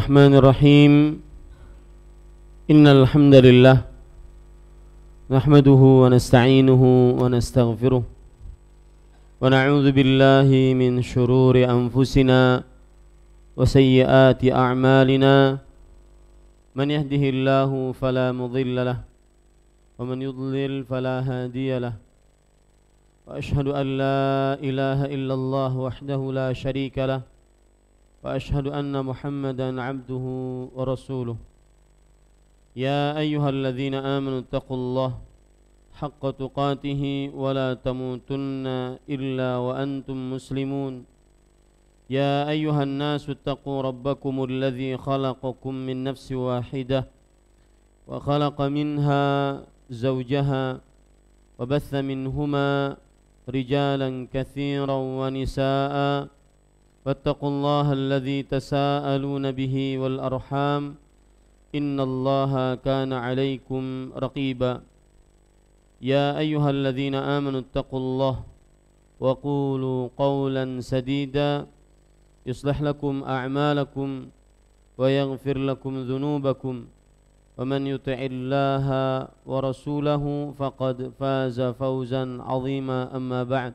الرحمن الرحيم إن الحمد لله نحمده ونستعينه ونستغفره ونعوذ بالله من شرور أنفسنا وسيئات أعمالنا من يهده الله فلا مضل له ومن يضلل فلا هادي له وأشهد أن لا إله إلا الله وحده لا شريك له وأشهد أن محمدا عبده ورسوله يا أيها الذين آمنوا اتقوا الله حق تقاته ولا تموتن إلا وأنتم مسلمون يا أيها الناس اتقوا ربكم الذي خلقكم من نفس واحدة وخلق منها زوجها وبث منهما رجالا كثيرا ونساء واتقوا الله الذي تساءلون به والأرحام إن الله كان عليكم رقيبا يا أيها الذين آمنوا اتقوا الله وقولوا قولا سديدا يصلح لكم أعمالكم ويغفر لكم ذنوبكم ومن يطع الله ورسوله فقد فاز فوزا عظيما أما بعد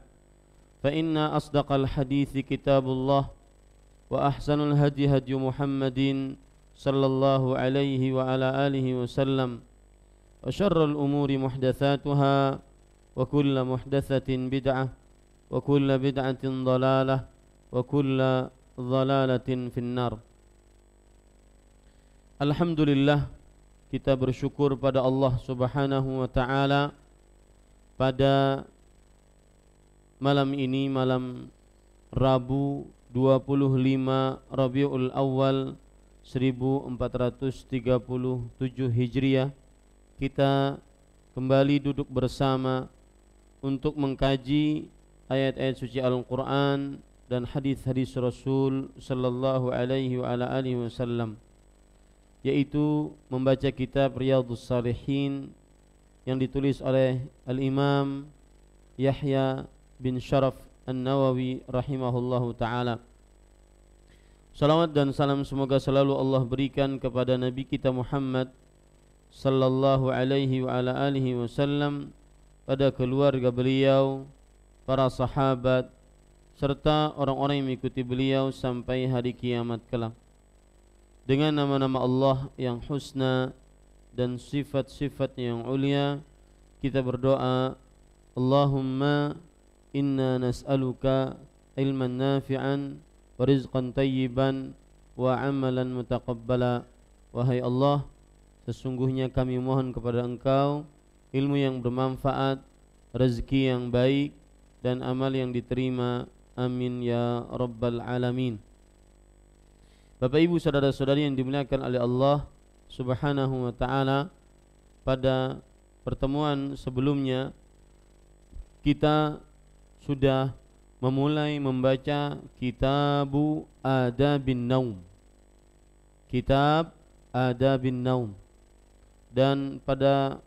فإن أصدق الحديث كتاب الله وأحسن الهدي هدي محمد صلى الله عليه وعلى آله وسلم وشر الأمور محدثاتها وكل محدثة بدعة وكل بدعة ضلالة وكل ضلالة في النار. Alhamdulillah, kita bersyukur pada Allah Subhanahu wa taala pada malam ini, malam Rabu 25 Rabiul Awal 1437 Hijriah, kita kembali duduk bersama untuk mengkaji ayat-ayat suci Al-Quran dan hadis-hadis Rasul sallallahu alaihi wa ala alihi wasallam, yaitu membaca kitab Riyadhus Shalihin yang ditulis oleh Al-Imam Yahya bin Sharaf An-Nawawi rahimahullahu ta'ala. Salawat dan salam semoga selalu Allah berikan kepada Nabi kita Muhammad sallallahu alaihi wa ala alihi wasallam, pada keluarga beliau, para sahabat, serta orang-orang yang mengikuti beliau sampai hari kiamat kelak. Dengan nama-nama Allah yang husna dan sifat-sifat yang ulia, kita berdoa, Allahumma inna nas'aluka ilman nafi'an wa rizqan tayyiban wa amalan mutaqabbala. Wahai Allah, sesungguhnya kami mohon kepada Engkau ilmu yang bermanfaat, rezeki yang baik, dan amal yang diterima. Amin ya rabbal alamin. Bapak ibu saudara-saudari yang dimuliakan oleh Allah Subhanahu wa ta'ala, pada pertemuan sebelumnya kita sudah memulai membaca Kitabu Adabin Naum, Kitab Adabin Naum. Dan pada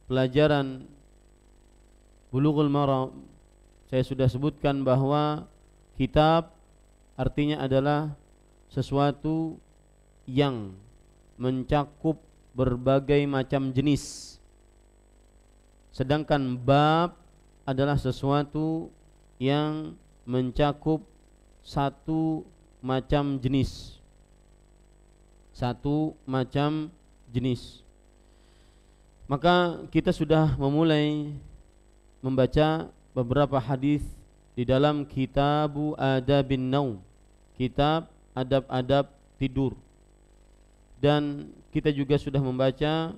pelajaran Bulughul Maram saya sudah sebutkan bahwa kitab artinya adalah sesuatu yang mencakup berbagai macam jenis, sedangkan bab adalah sesuatu yang mencakup satu macam jenis. Maka kita sudah memulai membaca beberapa hadis di dalam Kitabu Adabin Naum, kitab adab-adab tidur. Dan kita juga sudah membaca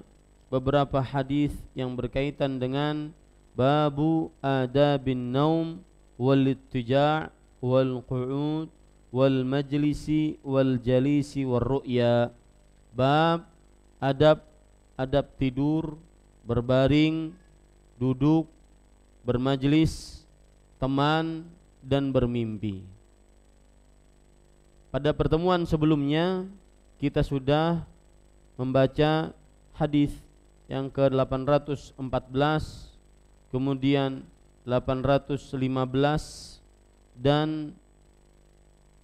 beberapa hadis yang berkaitan dengan Babu Adabin Naum wal ittija' wal qu'ud wal majlisi wal jalisi wal ru'ya. Bab adab tidur, berbaring, duduk, bermajlis, teman, dan bermimpi. Pada pertemuan sebelumnya kita sudah membaca hadis yang ke-814, kemudian 815, dan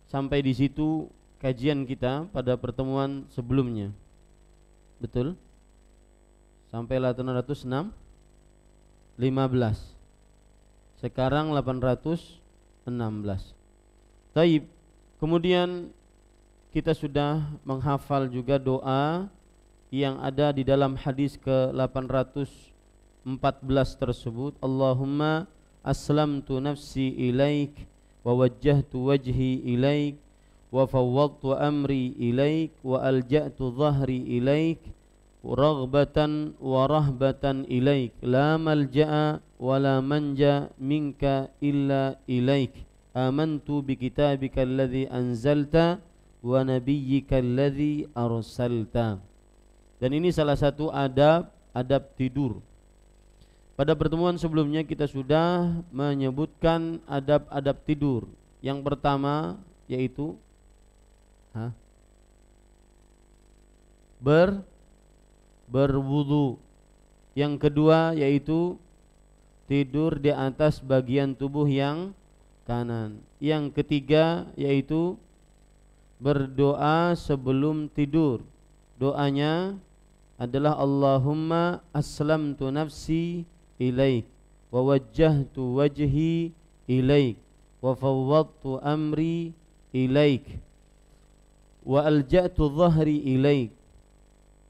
sampai di situ kajian kita pada pertemuan sebelumnya. Betul? Sampai 815. Sekarang 816. Taib. Kemudian kita sudah menghafal juga doa yang ada di dalam hadis ke-814 tersebut. Allahumma aslamtu nafsi ilaik wa wajjahtu wajhi ilaik wa fawwadtu amri ilaik wa alja'tu dhahri ilaik raghbatan wa rahbatan ilaik la malja'a wa la manja minka illa ilaik amantu bi kitabika alladhi anzalta wa nabiyyika alladhi arsalta. Dan ini salah satu adab tidur. Pada pertemuan sebelumnya kita sudah menyebutkan adab-adab tidur. Yang pertama yaitu berwudu. Yang kedua yaitu tidur di atas bagian tubuh yang kanan. Yang ketiga yaitu berdoa sebelum tidur. Doanya adalah Allahumma aslamtu nafsi ilaik wa wajjahtu wajhi ilaik wa fawwadtu amri ilaik wa alja'tu dhahri ilaik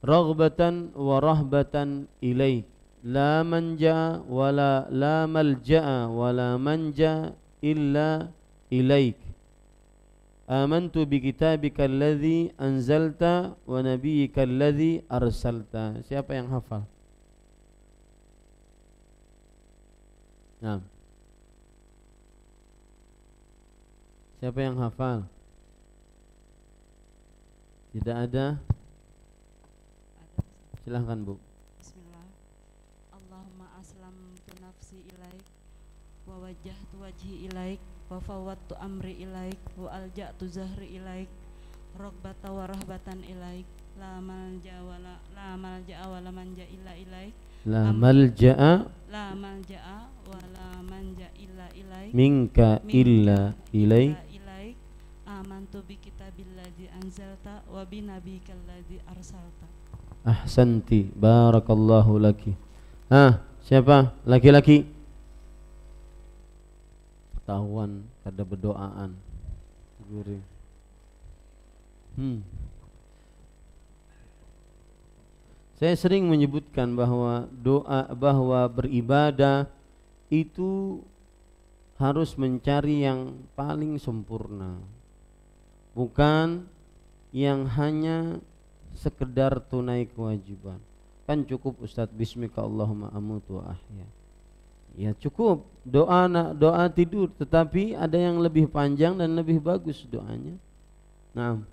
raghbatan wa rahbatan ilaik la manja wala la malja'a wala manja illa ilaik amantu bi kitabika alladhi anzalta wa nabiyyika alladhi arsalta. Siapa yang hafal? Nah. Siapa yang hafal? Tidak ada? Silahkan Bu. Bismillah. Allahumma aslamtu nafsi ilaik wa wajjahtu wajhi ilaik wa fawwadtu amri ilaik wa alja'tu zahri ilaik raghbatan wa rahbatan ilaik la malja'a wa la manja illa ilaik La malja'a wa la manja illa ilaik minka illa ilaik amantu bi kitabilladzi anzalta wa bi nabiyikal arsalta. Ahsanti, barakallahu laki. Siapa? Laki-laki. Ketahuan kada berdoaan. Gurih. Saya sering menyebutkan bahwa beribadah itu harus mencari yang paling sempurna, bukan yang hanya sekedar tunai kewajiban. Kan cukup Ustadz bismika Allahumma amutu wa ahya. Ya cukup doa tidur, tetapi ada yang lebih panjang dan lebih bagus doanya. Nah,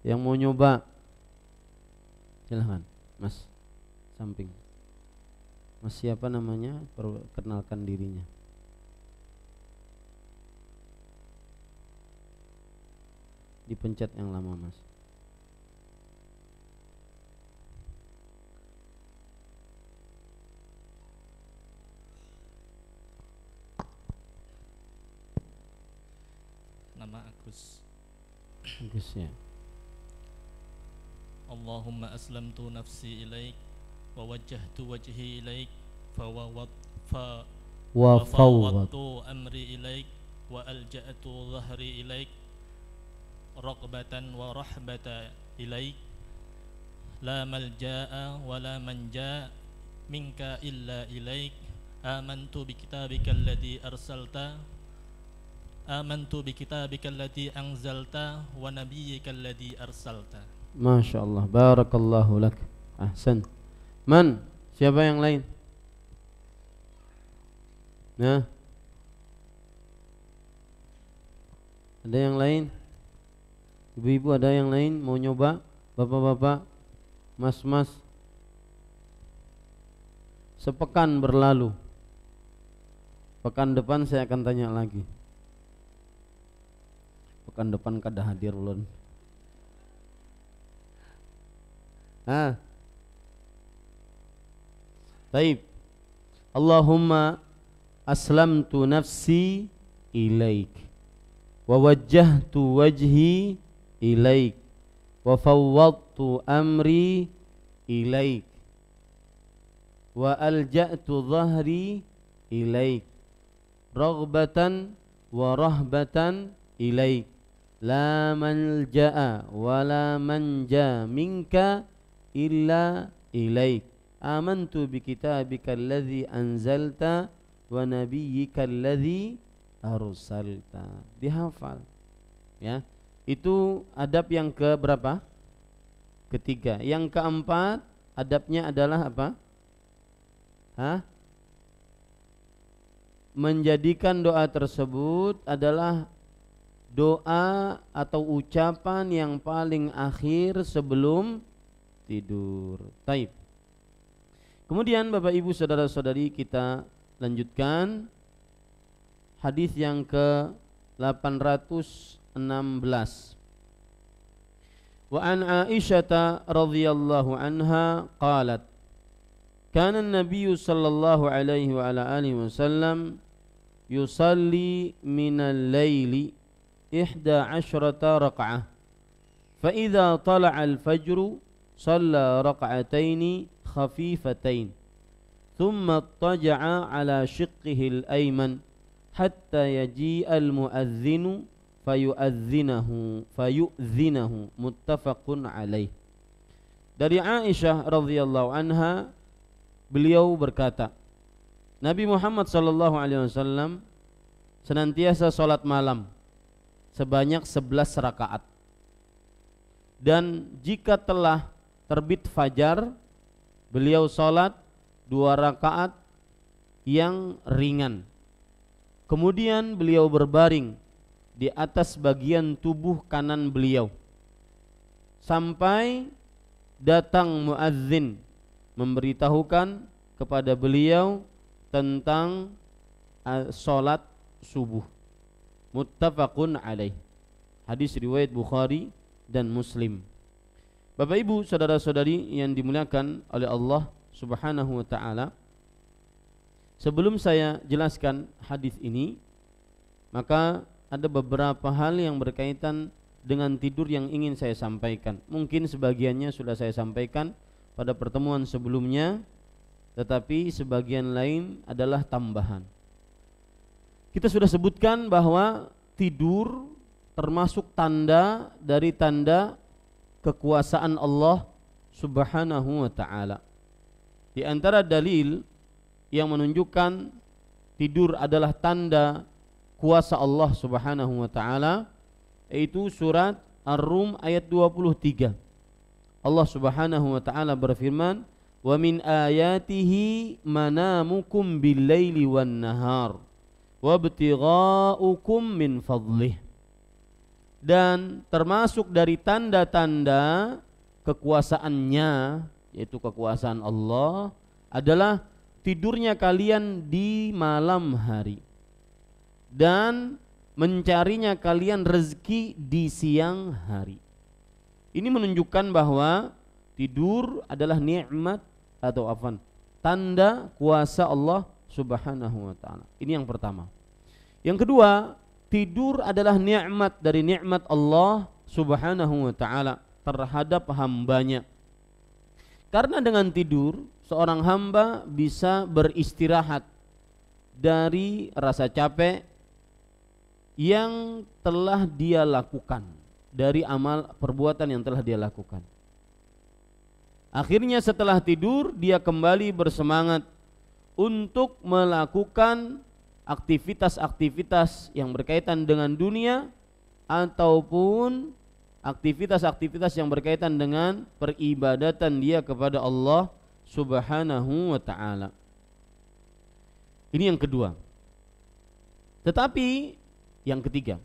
yang mau nyoba silahkan, Mas samping. Mas siapa namanya? Perkenalkan dirinya. Dipencet yang lama, Mas. Nama Agus. Agus ya. Allahumma aslamtu nafsi ilaik wa wajjahtu wajhi ilaik wa fawwadtu amri ilaik wa alja'tu dhahri ilaik raghbatan wa rahbatan ilaik la malja'a wa la manja minka illa ilaik amantu bi kitabika alladhi arsalta amantu bi kitabika alladhi anzalta wa nabiyyika alladhi arsalta. Masya Allah, barakallahu lak. Ahsan. Man, siapa yang lain? Nah, ada yang lain? Ibu-ibu ada yang lain mau nyoba? Bapak-bapak, mas-mas. Sepekan berlalu, pekan depan saya akan tanya lagi. Pekan depan kada hadir ulun. Baik. Allahumma aslamtu nafsi ilaik wa wa wajjahtu wajhi ilaik wa fawwadtu amri ilaik wa alja'tu dhahri ilaik raghbatan wa rahbatan ilaik la malja'a wa la manja minka illa ilaik amantu bi kitabika alladhi anzalta wa nabiyyika alladhi arsalta. Dihafal ya. Itu adab yang ke berapa? Ketiga. Yang keempat adabnya adalah apa? Menjadikan doa tersebut adalah doa atau ucapan yang paling akhir sebelum tidur. Taib. Kemudian Bapak Ibu saudara-saudari, kita lanjutkan hadis yang ke-816. Wa an Aisyah radhiyallahu anha qalat kana an-nabiy sallallahu alaihi wa ala alihi wasallam yusalli minal laili 11 rak'ah fa idza tala'a al-fajr shalla rak'ataini khafifatain thumma ittaja'a ala shiqqihi al-ayman hatta yaji'a al-mu'adhdhinu fayu'dhinahu muttafaqun alaih. Dari Aisyah radhiyallahu anha, beliau berkata, Nabi Muhammad sallallahu alaihi wasallam senantiasa salat malam sebanyak 11 rakaat. Dan jika telah terbit fajar, beliau salat 2 rakaat yang ringan. Kemudian beliau berbaring di atas bagian tubuh kanan beliau sampai datang muadzin memberitahukan kepada beliau tentang salat subuh. Muttafaqun alaih. Hadis riwayat Bukhari dan Muslim. Bapak Ibu saudara-saudari yang dimuliakan oleh Allah Subhanahu wa taala, sebelum saya jelaskan hadis ini, maka ada beberapa hal yang berkaitan dengan tidur yang ingin saya sampaikan. Mungkin sebagiannya sudah saya sampaikan pada pertemuan sebelumnya, tetapi sebagian lain adalah tambahan. Kita sudah sebutkan bahwa tidur termasuk tanda dari tanda kekuasaan Allah Subhanahu wa ta'ala. Di antara dalil yang menunjukkan tidur adalah tanda kuasa Allah Subhanahu wa ta'ala, yaitu surat Ar-Rum ayat 23. Allah Subhanahu wa ta'ala berfirman, wa min ayatihi manamukum bil-laili wan-nahar wa ibtigha'ukum min fadlih. Dan termasuk dari tanda-tanda kekuasaannya, yaitu kekuasaan Allah, adalah tidurnya kalian di malam hari dan mencarinya kalian rezeki di siang hari. Ini menunjukkan bahwa tidur adalah nikmat atau tanda kuasa Allah Subhanahu wa ta'ala. Ini yang pertama. Yang kedua, tidur adalah nikmat dari nikmat Allah Subhanahu wa ta'ala terhadap hambanya. Karena dengan tidur seorang hamba bisa beristirahat dari rasa capek yang telah dia lakukan, dari amal perbuatan yang telah dia lakukan. Akhirnya setelah tidur dia kembali bersemangat untuk melakukan aktivitas-aktivitas yang berkaitan dengan dunia ataupun aktivitas-aktivitas yang berkaitan dengan peribadatan dia kepada Allah Subhanahu wa ta'ala. Ini yang kedua. Tetapi yang ketiga,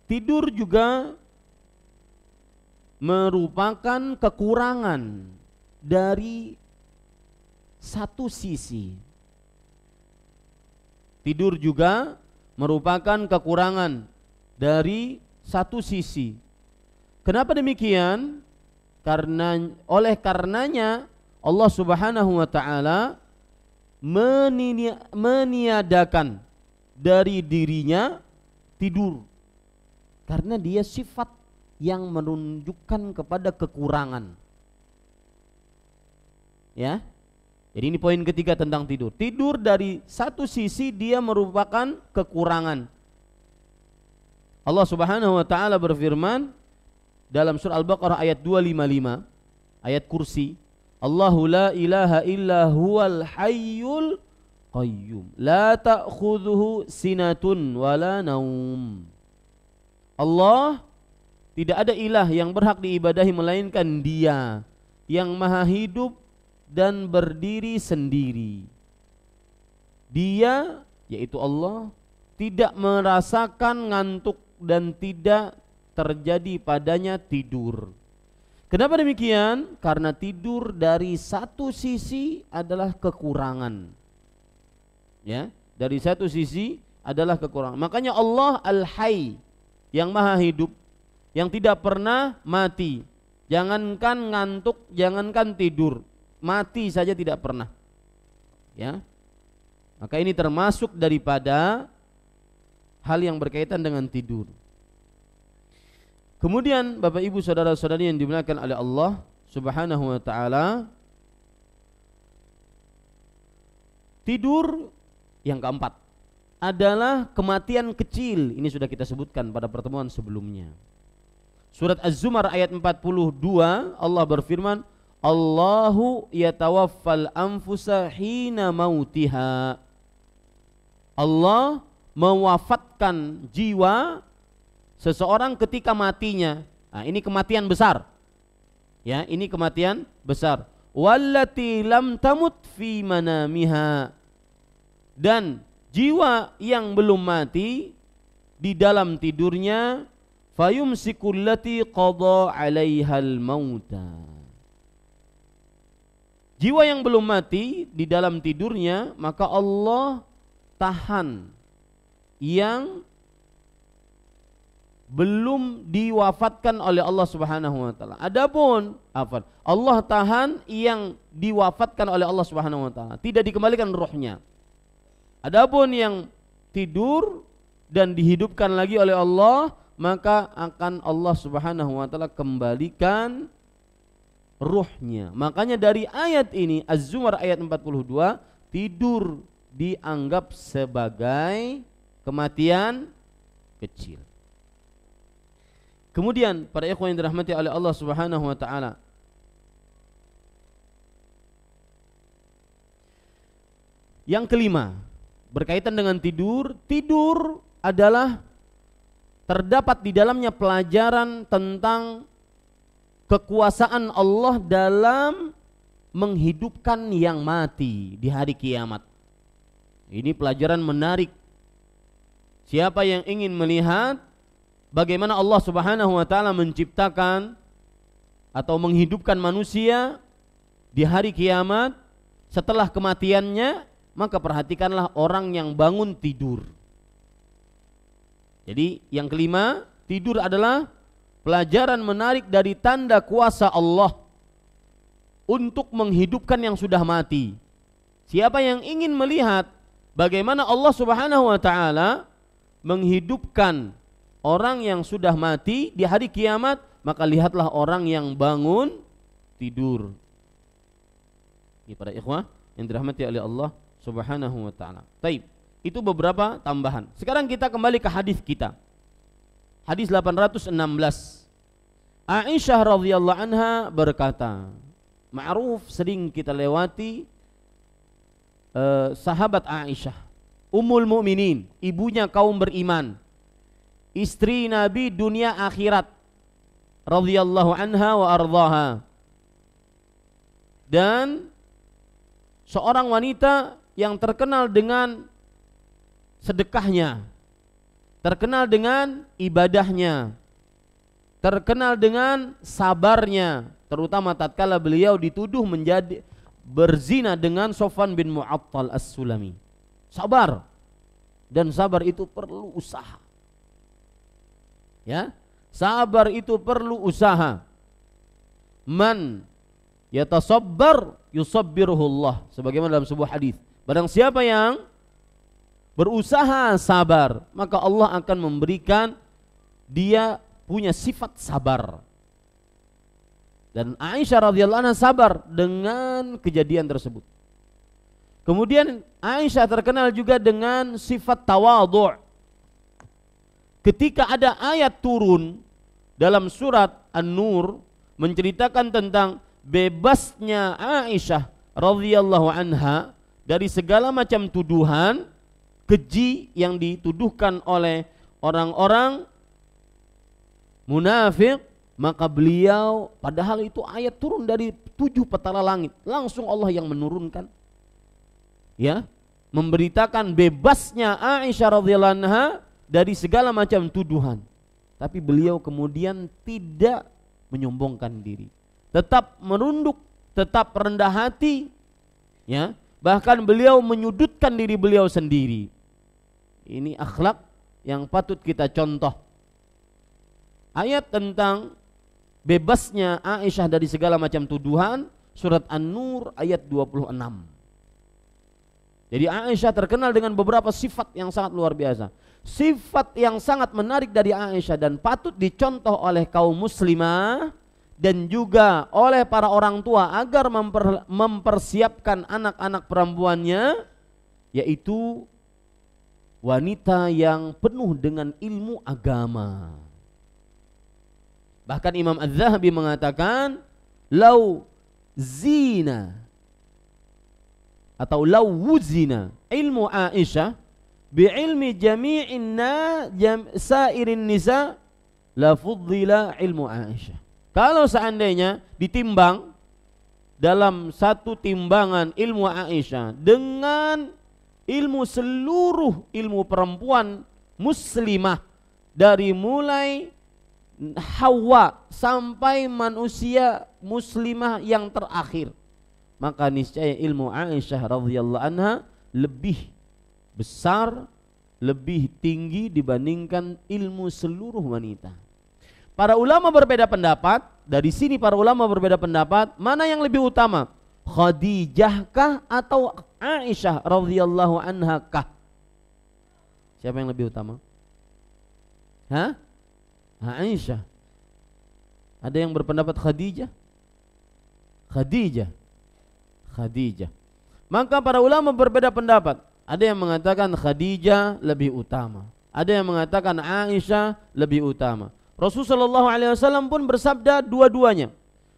tidur juga merupakan kekurangan dari satu sisi. Tidur juga merupakan kekurangan dari satu sisi. Kenapa demikian? Oleh karenanya Allah Subhanahu wa ta'ala meniadakan dari dirinya tidur. Karena dia sifat yang menunjukkan kepada kekurangan. Ya. Jadi ini poin ketiga tentang tidur. Tidur dari satu sisi dia merupakan kekurangan. Allah Subhanahu wa taala berfirman dalam surah Al-Baqarah ayat 255, ayat kursi, Allahu la ilaha illa huwal hayyul qayyum la ta'khudhuhu sinatun wala naum. Allah, tidak ada ilah yang berhak diibadahi melainkan Dia yang maha hidup dan berdiri sendiri. Dia, yaitu Allah, tidak merasakan ngantuk dan tidak terjadi padanya tidur. Kenapa demikian? Karena tidur dari satu sisi adalah kekurangan. Ya, dari satu sisi adalah kekurangan. Makanya Allah Al-Hayy, yang maha hidup, yang tidak pernah mati. Jangankan ngantuk, jangankan tidur, mati saja tidak pernah. Ya. Maka ini termasuk daripada hal yang berkaitan dengan tidur. Kemudian Bapak Ibu saudara-saudari yang dimuliakan oleh Allah Subhanahu wa taala, tidur yang keempat adalah kematian kecil. Ini sudah kita sebutkan pada pertemuan sebelumnya. Surat Az-Zumar ayat 42 Allah berfirman, Allahu yatawaffal anfusa hina mautiha. Allah mewafatkan jiwa seseorang ketika matinya. Nah, ini kematian besar. Ya, ini kematian besar. Wallati lam tamut fi manamiha. Dan jiwa yang belum mati di dalam tidurnya, fayumsikul lati qada 'alaihal mauta. Jiwa yang belum mati di dalam tidurnya, maka Allah tahan yang belum diwafatkan oleh Allah Subhanahu wa taala. Adapun Allah tahan yang diwafatkan oleh Allah Subhanahu wa taala, tidak dikembalikan ruhnya. Adapun yang tidur dan dihidupkan lagi oleh Allah, maka akan Allah Subhanahu wa taala kembalikan ruhnya. Makanya dari ayat ini Az-Zumar ayat 42, tidur dianggap sebagai kematian kecil. Kemudian para ikhwan yang dirahmati oleh Allah Subhanahu wa taala, yang kelima berkaitan dengan tidur. Tidur adalah terdapat di dalamnya pelajaran tentang kekuasaan Allah dalam menghidupkan yang mati di hari kiamat. Ini pelajaran menarik. Siapa yang ingin melihat bagaimana Allah Subhanahu wa taala menciptakan atau menghidupkan manusia di hari kiamat setelah kematiannya, maka perhatikanlah orang yang bangun tidur. Jadi yang kelima, tidur adalah pelajaran menarik dari tanda kuasa Allah untuk menghidupkan yang sudah mati. Siapa yang ingin melihat bagaimana Allah Subhanahu wa taala menghidupkan orang yang sudah mati di hari kiamat, maka lihatlah orang yang bangun tidur. Ini para ikhwah yang dirahmati oleh Allah Subhanahu wa taala. Baik, itu beberapa tambahan. Sekarang kita kembali ke hadis kita. Hadis 816. Aisyah radhiyallahu anha berkata, ma'ruf sering kita lewati sahabat Aisyah, Ummul Mukminin, ibunya kaum beriman, istri Nabi dunia akhirat, radhiyallahu anha wa ardhaha. Dan seorang wanita yang terkenal dengan sedekahnya, terkenal dengan ibadahnya, terkenal dengan sabarnya, terutama tatkala beliau dituduh menjadi berzina dengan Sofwan bin Mu'attal As-Sulami. Sabar, dan sabar itu perlu usaha. Ya, sabar itu perlu usaha. Man yatasabbar yusabbiruhullah, sebagaimana dalam sebuah hadis. Barang siapa yang berusaha sabar, maka Allah akan memberikan dia punya sifat sabar. Dan Aisyah radhiyallahu anha sabar dengan kejadian tersebut. Kemudian Aisyah terkenal juga dengan sifat tawadhu'. Ketika ada ayat turun dalam surat An-Nur menceritakan tentang bebasnya Aisyah radhiyallahu anha dari segala macam tuduhan keji yang dituduhkan oleh orang-orang munafik, maka beliau, padahal itu ayat turun dari 7 petala langit, langsung Allah yang menurunkan, ya, memberitakan bebasnya Aisyah radhiyallahu anha dari segala macam tuduhan. Tapi beliau kemudian tidak menyombongkan diri, tetap merunduk, tetap rendah hati, ya, bahkan beliau menyudutkan diri beliau sendiri. Ini akhlak yang patut kita contoh. Ayat tentang bebasnya Aisyah dari segala macam tuduhan, surat An-Nur ayat 26. Jadi Aisyah terkenal dengan beberapa sifat yang sangat luar biasa. Sifat yang sangat menarik dari Aisyah dan patut dicontoh oleh kaum muslimah dan juga oleh para orang tua agar mempersiapkan anak-anak perempuannya, yaitu wanita yang penuh dengan ilmu agama. Bahkan Imam Az-Zahabi mengatakan, lau zina atau lau wuzina ilmu Aisyah bi'ilmi jami'in sairin nisa la fuddila ilmu Aisyah. Kalau seandainya ditimbang dalam satu timbangan ilmu Aisyah dengan ilmu seluruh ilmu perempuan muslimah dari mulai Hawa sampai manusia muslimah yang terakhir, maka niscaya ilmu Aisyah radhiyallahu anha lebih besar, lebih tinggi dibandingkan ilmu seluruh wanita. Para ulama berbeda pendapat. Dari sini para ulama berbeda pendapat, mana yang lebih utama, Khadijah kah atau Aisyah radhiyallahu anha kah? Siapa yang lebih utama? Aisyah. Ada yang berpendapat Khadijah. Maka para ulama berbeda pendapat. Ada yang mengatakan Khadijah lebih utama, ada yang mengatakan Aisyah lebih utama. Rasulullah SAW pun bersabda dua-duanya,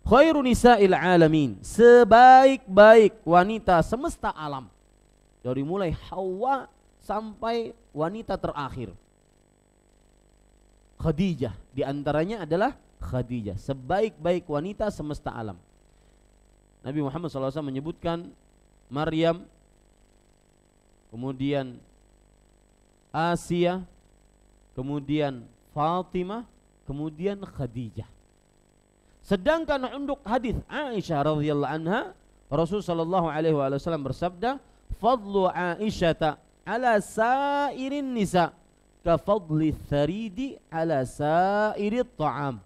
khairu nisa'il alamin, sebaik-baik wanita semesta alam, dari mulai Hawa sampai wanita terakhir, Khadijah diantaranya adalah Khadijah, sebaik-baik wanita semesta alam. Nabi Muhammad SAW menyebutkan Maryam, kemudian Asia, kemudian Fatimah, kemudian Khadijah. Sedangkan untuk hadis Aisyah radhiyallahu anha, Rasulullah SAW bersabda, fadlu Aisyata ala sairin nisa kafadli tharidi ala sairi ta'am.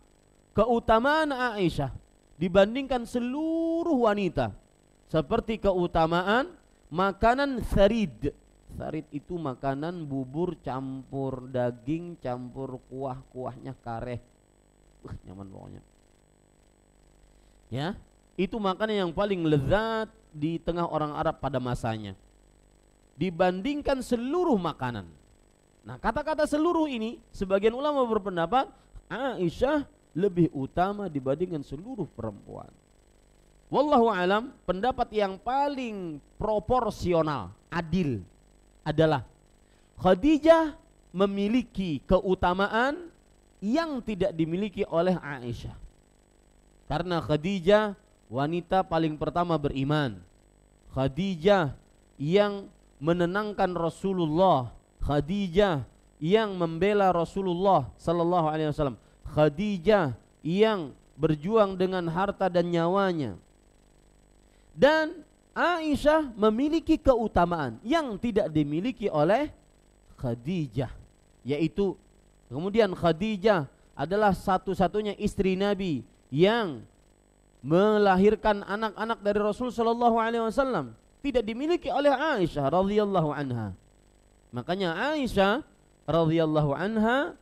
Keutamaan Aisyah dibandingkan seluruh wanita seperti keutamaan makanan tharid. Tharid itu makanan bubur campur daging campur kuah-kuahnya kareh. Nyaman pokoknya. Ya, itu makanan yang paling lezat di tengah orang Arab pada masanya. Dibandingkan seluruh makanan. Nah, kata-kata seluruh ini sebagian ulama berpendapat Aisyah lebih utama dibandingkan seluruh perempuan. Wallahu alam, pendapat yang paling proporsional, adil adalah Khadijah memiliki keutamaan yang tidak dimiliki oleh Aisyah. Karena Khadijah wanita paling pertama beriman. Khadijah yang menenangkan Rasulullah, Khadijah yang membela Rasulullah sallallahu alaihi wasallam, Khadijah yang berjuang dengan harta dan nyawanya. Dan Aisyah memiliki keutamaan yang tidak dimiliki oleh Khadijah, yaitu kemudian Khadijah adalah satu-satunya istri Nabi yang melahirkan anak-anak dari Rasul sallallahu alaihi wasallam, tidak dimiliki oleh Aisyah radhiyallahu anha. Makanya Aisyah radhiyallahu anha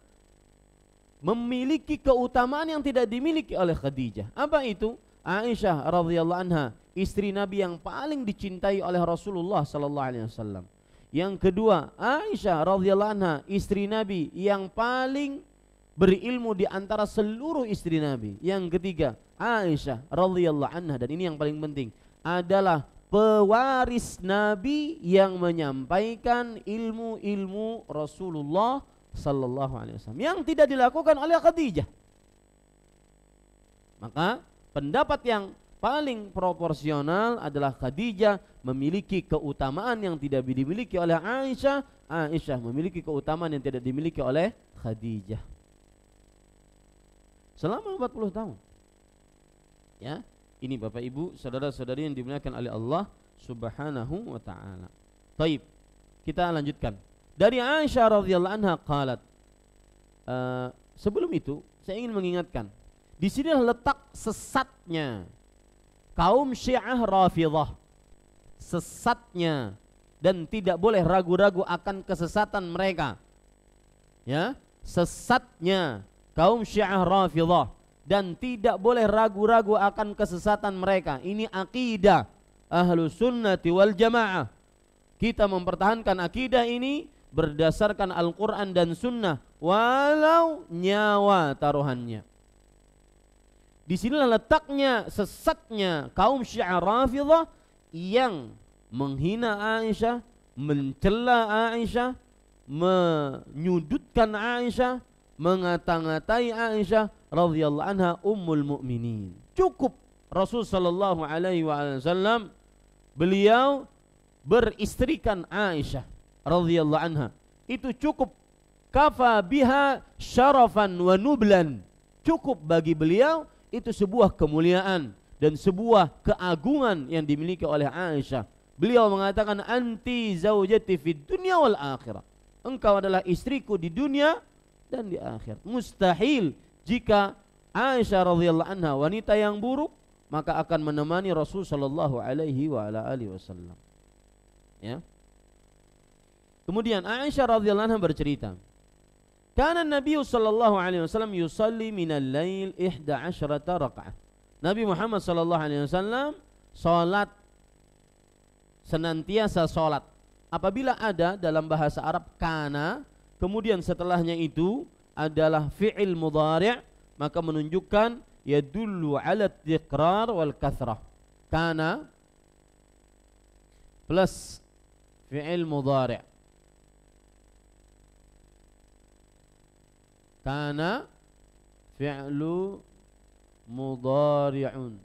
memiliki keutamaan yang tidak dimiliki oleh Khadijah. Apa itu? Aisyah radhiyallahu anha, istri Nabi yang paling dicintai oleh Rasulullah sallallahu alaihi wasallam. Yang kedua, Aisyah radhiyallahu anha, istri Nabi yang paling berilmu di antara seluruh istri Nabi. Yang ketiga, Aisyah radhiyallahu anha, dan ini yang paling penting, adalah pewaris Nabi yang menyampaikan ilmu-ilmu Rasulullah sallallahu alaihi wasallam yang tidak dilakukan oleh Khadijah. Maka pendapat yang paling proporsional adalah Khadijah memiliki keutamaan yang tidak dimiliki oleh Aisyah. Aisyah memiliki keutamaan yang tidak dimiliki oleh Khadijah selama 40 tahun. Ya, ini Bapak Ibu, saudara-saudari yang dimuliakan oleh Allah Subhanahu wa taala. Baik, kita lanjutkan. Dari Aisyah radhiyallahu anha qalat. Sebelum itu saya ingin mengingatkan, di sinilah letak sesatnya kaum Syiah Rafidhah. Sesatnya, dan tidak boleh ragu-ragu akan kesesatan mereka. Ya, sesatnya kaum Syiah Rafidhah, dan tidak boleh ragu-ragu akan kesesatan mereka. Ini akidah Ahlus Sunnati wal Jamaah. Kita mempertahankan akidah ini berdasarkan Al-Quran dan Sunnah, walau nyawa taruhannya. Di sinilah letaknya sesatnya kaum Syiah Rafidhah yang menghina Aisyah, mencela Aisyah, menyudutkan Aisyah, mengata-ngatai Aisyah radhiyallahu anha ummul mukminin. Cukup Rasul sallallahu alaihi wasallam beliau beristrikan Aisyah radhiyallahu anha. Itu cukup, kafa biha syarafan wa nublan. Cukup bagi beliau, itu sebuah kemuliaan dan sebuah keagungan yang dimiliki oleh Aisyah. Beliau mengatakan, anti zaujati fid dunya wal akhirah. Engkau adalah istriku di dunia dan di akhirat. Mustahil jika Aisyah radhiyallahu anha wanita yang buruk, maka akan menemani Rasul sallallahu alaihi wa ala alihi wasallam. Ya. Kemudian Aisyah radhiyallahu anha bercerita, kana Nabi sallallahu alaihi wasallam yusalli minal lail 11 rakaat. Nabi Muhammad sallallahu alaihi wasallam salat, senantiasa salat. Apabila ada dalam bahasa Arab kana, kemudian setelahnya itu adalah fi'il mudhari', maka menunjukkan yadullu 'ala at-tiqrar wal kathrah. Kana plus fi'il mudhari'. Kana fi'lu mudhari'un,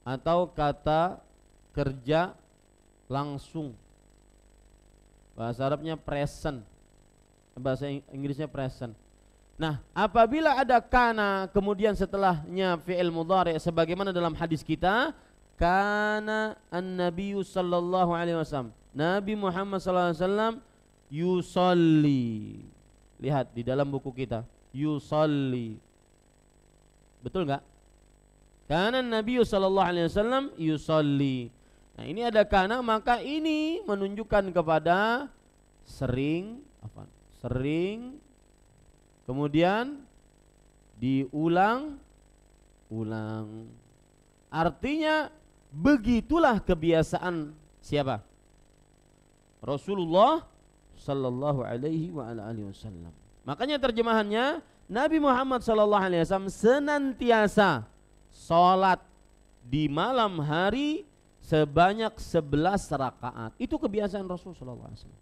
atau kata kerja langsung. Bahasa Arabnya present, bahasa Inggrisnya present. Nah, apabila ada kana kemudian setelahnya fi'il mudhari' sebagaimana dalam hadis kita, kana an-nabiyyu sallallahu alaihi wasallam, Nabi Muhammad sallallahu alaihi wasallam yusalli. Lihat di dalam buku kita, yusalli. Betul enggak? Kana an-nabiyyu sallallahu alaihi wasallam yusalli. Nah, ini ada kana, maka ini menunjukkan kepada sering, sering, kemudian diulang-ulang. Artinya begitulah kebiasaan siapa? Rasulullah sallallahu alaihi wa ala alihi wasallam. Makanya terjemahannya, Nabi Muhammad sallallahu alaihi wasallam senantiasa salat di malam hari sebanyak 11 rakaat. Itu kebiasaan Rasul sallallahu alaihi wasallam.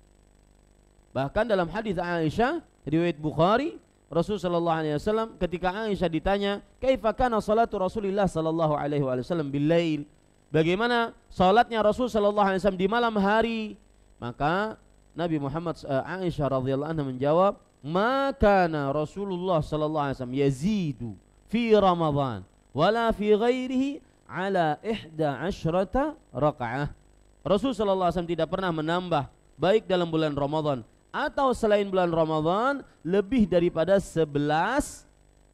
Bahkan dalam hadis Aisyah riwayat Bukhari, Rasul sallallahu alaihi wasallam ketika Aisyah ditanya, "Kaifa kana salatu Rasulillah sallallahu alaihi wasallam bil-lail?" Bagaimana salatnya Rasul sallallahu alaihi wasallam di malam hari? Maka Nabi Muhammad Aisyah radhiyallahu anha menjawab, "Ma kana Rasulullah sallallahu alaihi wasallam yazidu fi Ramadan wala fi ghairihi ala 11 rakaah." Rasul sallallahu alaihi wasallam tidak pernah menambah baik dalam bulan Ramadan atau selain bulan Ramadan lebih daripada 11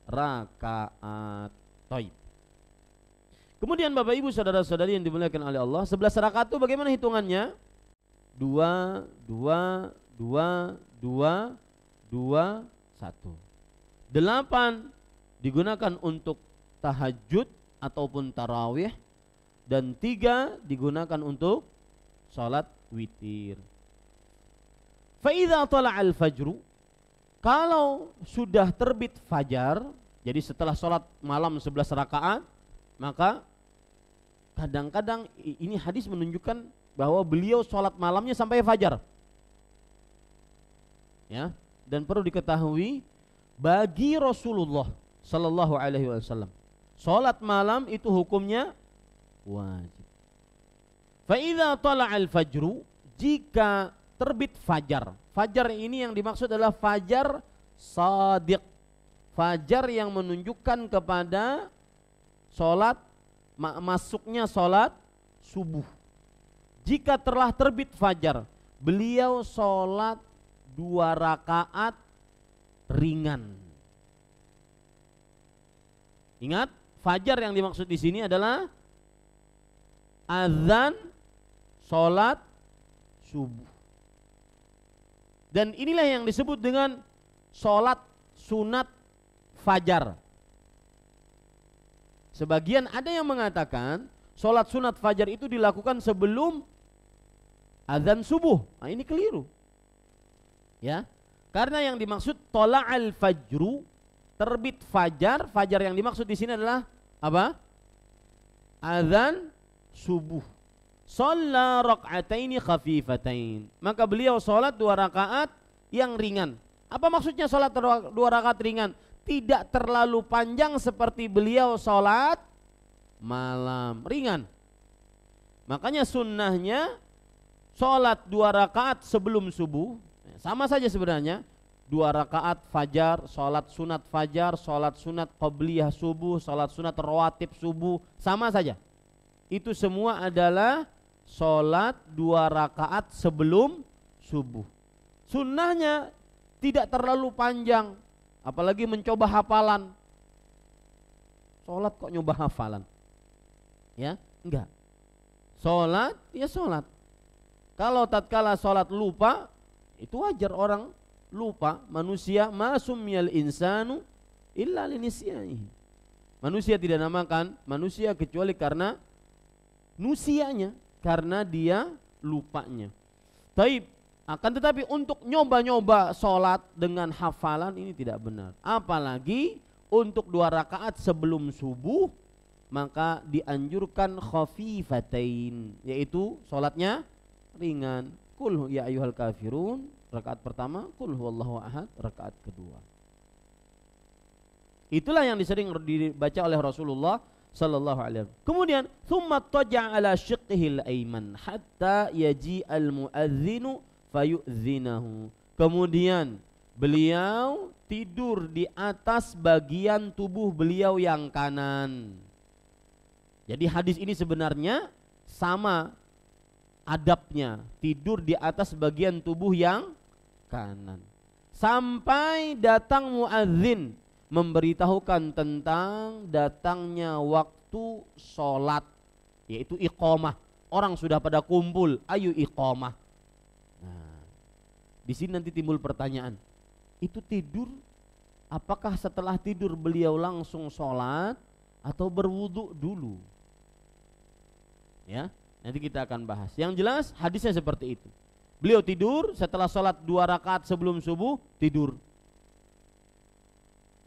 rakaat. Baik. Kemudian Bapak Ibu saudara-saudari yang dimuliakan oleh Allah, 11 rakaat itu bagaimana hitungannya? 2, 2, 2, 2, 2, 1. 8 digunakan untuk tahajud ataupun tarawih, dan 3 digunakan untuk salat witir. Fa idza tala'al fajru, kalau sudah terbit fajar, jadi setelah salat malam 11 rakaat, maka kadang-kadang ini hadis menunjukkan bahwa beliau salat malamnya sampai fajar. Ya, dan perlu diketahui bagi Rasulullah sallallahu alaihi wasallam, salat malam itu hukumnya wajib. Fa idza tala'al fajru, jika terbit fajar. Fajar ini yang dimaksud adalah fajar shadiq, fajar yang menunjukkan kepada salat masuknya salat subuh. Jika telah terbit fajar, beliau salat 2 rakaat ringan. Ingat, fajar yang dimaksud di sini adalah azan salat subuh. Dan inilah yang disebut dengan salat sunat fajar. Sebagian ada yang mengatakan salat sunat fajar itu dilakukan sebelum azan subuh. Nah, ini keliru. Ya. Karena yang dimaksud tala'al fajru, terbit fajar, fajar yang dimaksud di sini adalah apa? Azan subuh. Shalla rak'ataini khafifatain, maka beliau salat 2 rakaat yang ringan. Apa maksudnya salat 2 rakaat ringan? Tidak terlalu panjang seperti beliau salat malam, ringan. Makanya sunnahnya salat 2 rakaat sebelum subuh. Sama saja sebenarnya, 2 rakaat fajar, salat sunat fajar, salat sunat qabliyah subuh, salat sunat rawatib subuh, sama saja. Itu semua adalah salat 2 rakaat sebelum subuh. Sunnahnya tidak terlalu panjang, apalagi mencoba hafalan. Salat kok nyoba hafalan? Ya, enggak. Salat, ya salat. Kalau tatkala salat lupa, itu wajar orang lupa. Manusia masumiyal insanu illa linisyaihi. Manusia tidak namakan manusia kecuali karena nusianya, karena dia lupanya. Taib, akan tetapi untuk nyoba-nyoba sholat dengan hafalan ini tidak benar. Apalagi untuk 2 rakaat sebelum subuh, maka dianjurkan khafifatain, yaitu sholatnya ringan. Qul ya ayyuhal kafirun, rakaat pertama, qul huwallahu ahad, rakaat kedua. Itulah yang sering dibaca oleh Rasulullah sallallahu alaihi wasallam. Kemudian thumma taja'a ala shiqqihil ayman hatta yaji al muadzinu fayu'dzinahu. Kemudian beliau tidur di atas bagian tubuh beliau yang kanan. Jadi hadis ini sebenarnya sama adabnya, tidur di atas bagian tubuh yang kanan sampai datang muadzin memberitahukan tentang datangnya waktu sholat, yaitu iqamah. Orang sudah pada kumpul, ayo iqamah. Nah, di sini nanti timbul pertanyaan, itu tidur, apakah setelah tidur beliau langsung sholat atau berwudu dulu? Ya, nanti kita akan bahas. Yang jelas hadisnya seperti itu. Beliau tidur setelah sholat 2 rakaat sebelum subuh, tidur.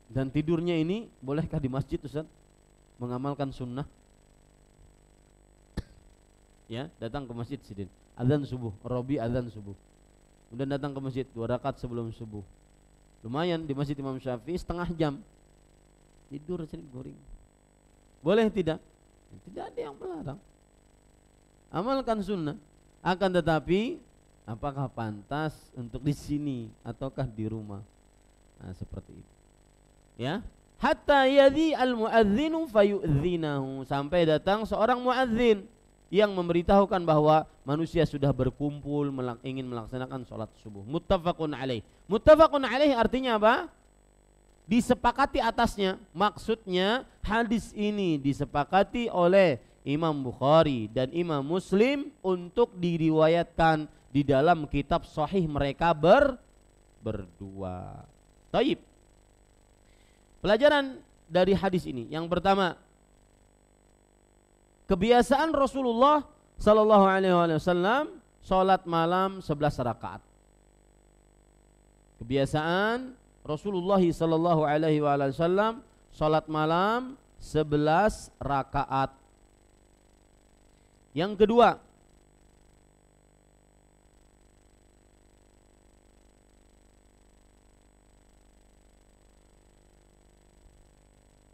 Dan tidurnya ini bolehkah di masjid, Ustaz? Mengamalkan sunnah? Ya, datang ke masjid sidin, azan subuh, Robi azan subuh. Kemudian datang ke masjid 2 rakaat sebelum subuh. Lumayan di masjid Imam Syafi'i setengah jam. Tidur sedikit goring. Boleh tidak? Tidak ada yang melarang. Amalkan sunnah. Akan tetapi apakah pantas untuk di sini ataukah di rumah? Nah, seperti itu. Ya, hatta yadhi al muadzinu fayu'dzinahu, sampai datang seorang muadzin yang memberitahukan bahwa manusia sudah berkumpul ingin melaksanakan sholat subuh. Muttafaqun alaih. Muttafaqun alaih artinya apa? Disepakati atasnya. Maksudnya hadis ini disepakati oleh Imam Bukhari dan Imam Muslim untuk diriwayatkan di dalam kitab sahih mereka berdua. Taib. Pelajaran dari hadis ini yang pertama, kebiasaan Rasulullah sallallahu alaihi wasallam salat malam 11 rakaat. Kebiasaan Rasulullah sallallahu alaihi wasallam salat malam 11 rakaat. Yang kedua,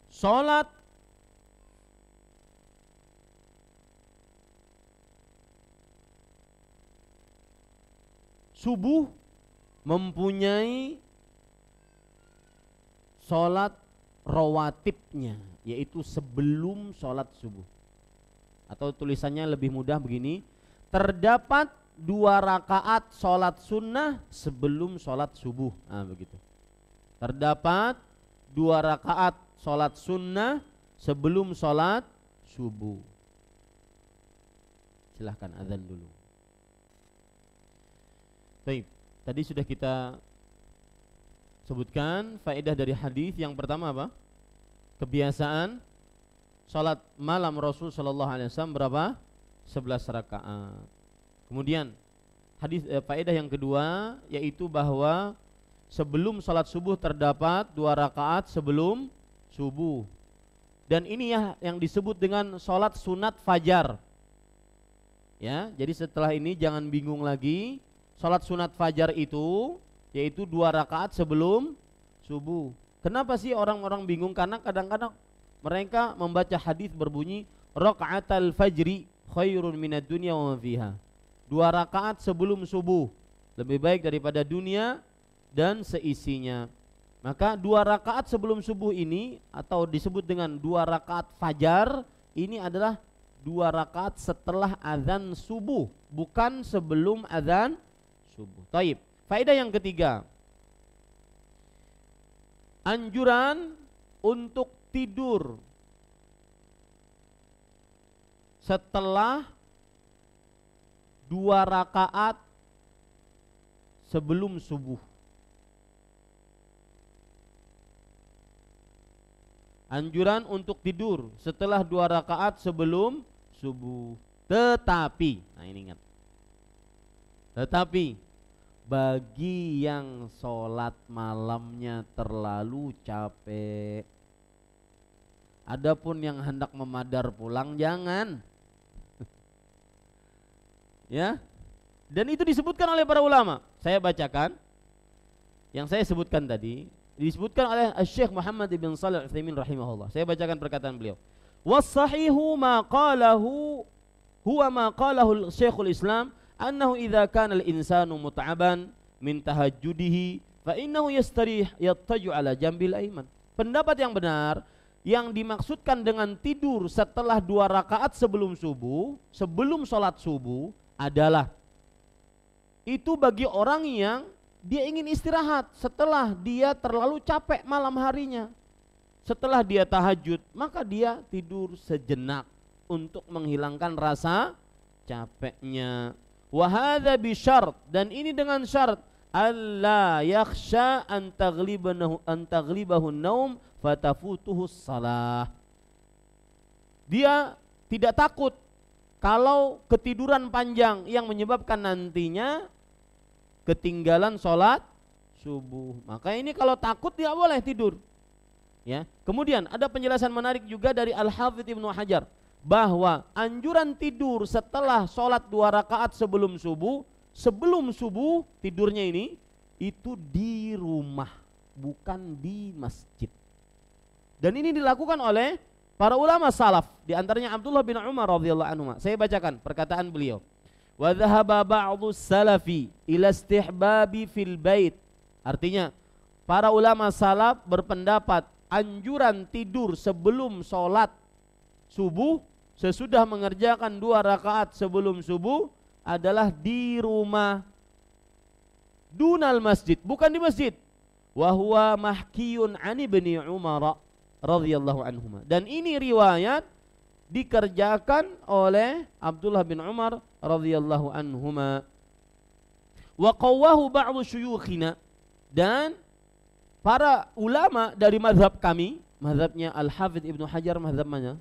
salat subuh mempunyai salat rawatibnya, yaitu sebelum salat subuh. Atau tulisannya lebih mudah begini, terdapat 2 rakaat salat sunnah sebelum salat subuh. Nah, begitu. Terdapat 2 rakaat salat sunnah sebelum salat subuh. Silahkan azan dulu. Baik, tadi sudah kita sebutkan faedah dari hadis. Yang pertama apa? Kebiasaan salat malam Rasul sallallahu alaihi wasallam berapa? 11 rakaat. Kemudian hadis faedah yang kedua yaitu bahwa sebelum salat subuh terdapat 2 rakaat sebelum subuh. Dan ini ya yang disebut dengan salat sunat fajar. Ya, jadi setelah ini jangan bingung lagi. Salat sunat fajar itu yaitu 2 rakaat sebelum subuh. Kenapa sih orang-orang bingung? Karena kadang-kadang mereka membaca hadis berbunyi rakaatal fajri khairun minad dunya wa ma fiha. 2 rakaat sebelum subuh lebih baik daripada dunia dan seisinya. Maka 2 rakaat sebelum subuh ini atau disebut dengan 2 rakaat fajar ini adalah 2 rakaat setelah azan subuh, bukan sebelum azan subuh. Taib. Faedah yang ketiga, anjuran untuk tidur setelah 2 rakaat sebelum subuh. Anjuran untuk tidur setelah 2 rakaat sebelum subuh. Tetapi, nah ini ingat. Tetapi bagi yang sholat malamnya terlalu capek, adapun yang hendak memadar pulang jangan. Ya. Dan itu disebutkan oleh para ulama. Saya bacakan yang saya sebutkan tadi, disebutkan oleh Syekh Muhammad ibn Shalih Al-Utsaimin rahimahullah. Saya bacakan perkataan beliau. Was-sahihu ma qalahu huwa ma qalahu Syekhul Islam annahu idza kana al-insanu mut'aban min tahajjudihi fa innahu yastarih yattaju ala jambil aiman. Pendapat yang benar yang dimaksudkan dengan tidur setelah 2 rakaat sebelum subuh, sebelum sholat subuh adalah itu bagi orang yang dia ingin istirahat setelah dia terlalu capek malam harinya. Setelah dia tahajud, maka dia tidur sejenak untuk menghilangkan rasa capeknya. Wa hadza bi syart, dan ini dengan syarat alla yakhsha an taghlibahu naum fatafutuhu shalah. Dia tidak takut kalau ketiduran panjang yang menyebabkan nantinya ketinggalan sholat subuh. Maka ini kalau takut tidak boleh tidur. Ya. Kemudian ada penjelasan menarik juga dari Al-Hafidz Ibnu Hajar bahwa anjuran tidur setelah sholat 2 rakaat sebelum subuh tidurnya ini itu di rumah, bukan di masjid. Dan ini dilakukan oleh para ulama salaf, di antaranya Abdullah bin Umar radhiyallahu anhu. Saya bacakan perkataan beliau. Wa dhahaba ba'dhu salafi ila istihbabi fil bait. Artinya para ulama salaf berpendapat anjuran tidur sebelum sholat subuh sesudah mengerjakan 2 rakaat sebelum subuh adalah di rumah, dunal masjid, bukan di masjid. Wa huwa mahkiyun an ibni Umar radhiyallahu anhuma. Dan ini riwayat dikerjakan oleh Abdullah bin Umar radhiyallahu anhuma. Wa qawwahu ba'du syuyukhina, dan para ulama dari mazhab kami, mazhabnya Al-Hafidz Ibnu Hajar, mazhab mana?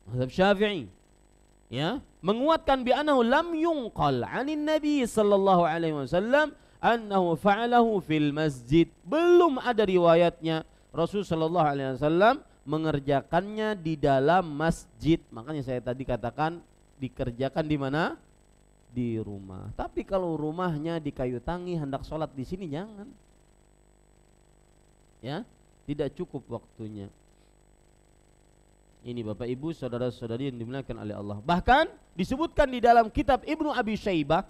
Mazhab Syafi'i. Ya, menguatkan bi annahu lam yunqal 'anin Nabi sallallahu alaihi wasallam annahu fa'alahu fil masjid. Belum ada riwayatnya Rasul sallallahu alaihi wasallam mengerjakannya di dalam masjid. Makanya saya tadi katakan dikerjakan di mana? Di rumah. Tapi kalau rumahnya di Kayu Tangi, hendak sholat di sini jangan. Ya, tidak cukup waktunya. Ini Bapak Ibu, saudara-saudari yang dimuliakan oleh Allah. Bahkan disebutkan di dalam kitab Ibnu Abi Syaibah,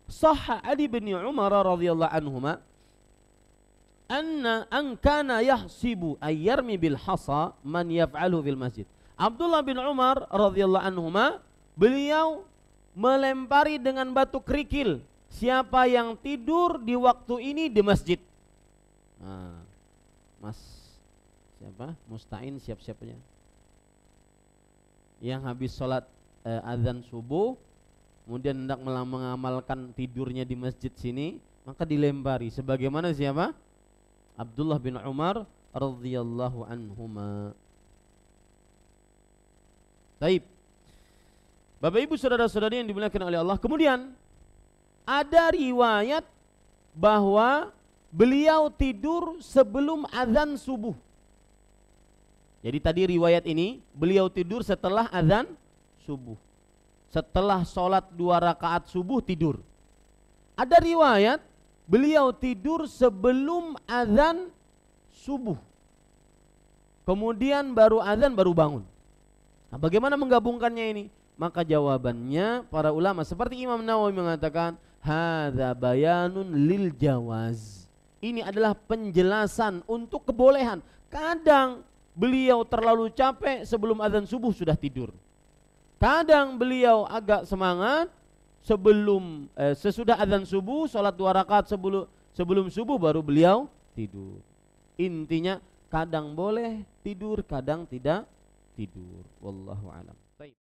Sahha Ali bin Umar radhiyallahu anhuma, an kana yahsibu ayyarmi bil hasa man yaf'alu fil masjid. Abdullah bin Umar radhiyallahu anhuma, beliau melempari dengan batu kerikil siapa yang tidur di waktu ini di masjid. Nah, Mas siapa? Musta'in siap-siapnya. Yang habis sholat azan subuh, kemudian hendak mengamalkan tidurnya di masjid sini, maka dilempari. Sebagaimana siapa? Abdullah bin Umar radhiyallahu anhuma. Baik. Bapak Ibu saudara-saudari yang dimuliakan oleh Allah. Kemudian ada riwayat bahwa beliau tidur sebelum azan subuh. Jadi tadi riwayat ini beliau tidur setelah azan subuh. Setelah sholat 2 rakaat subuh tidur. Ada riwayat beliau tidur sebelum azan subuh. Kemudian baru azan baru bangun. Nah, bagaimana menggabungkannya ini? Maka jawabannya para ulama seperti Imam Nawawi mengatakan hadza bayanun lil jawaz. Ini adalah penjelasan untuk kebolehan. Kadang beliau terlalu capek sebelum azan subuh sudah tidur. Kadang beliau agak semangat sesudah azan subuh, sholat 2 rakaat sebelum subuh baru beliau tidur. Intinya kadang boleh tidur, kadang tidak tidur. Wallahu a'lam.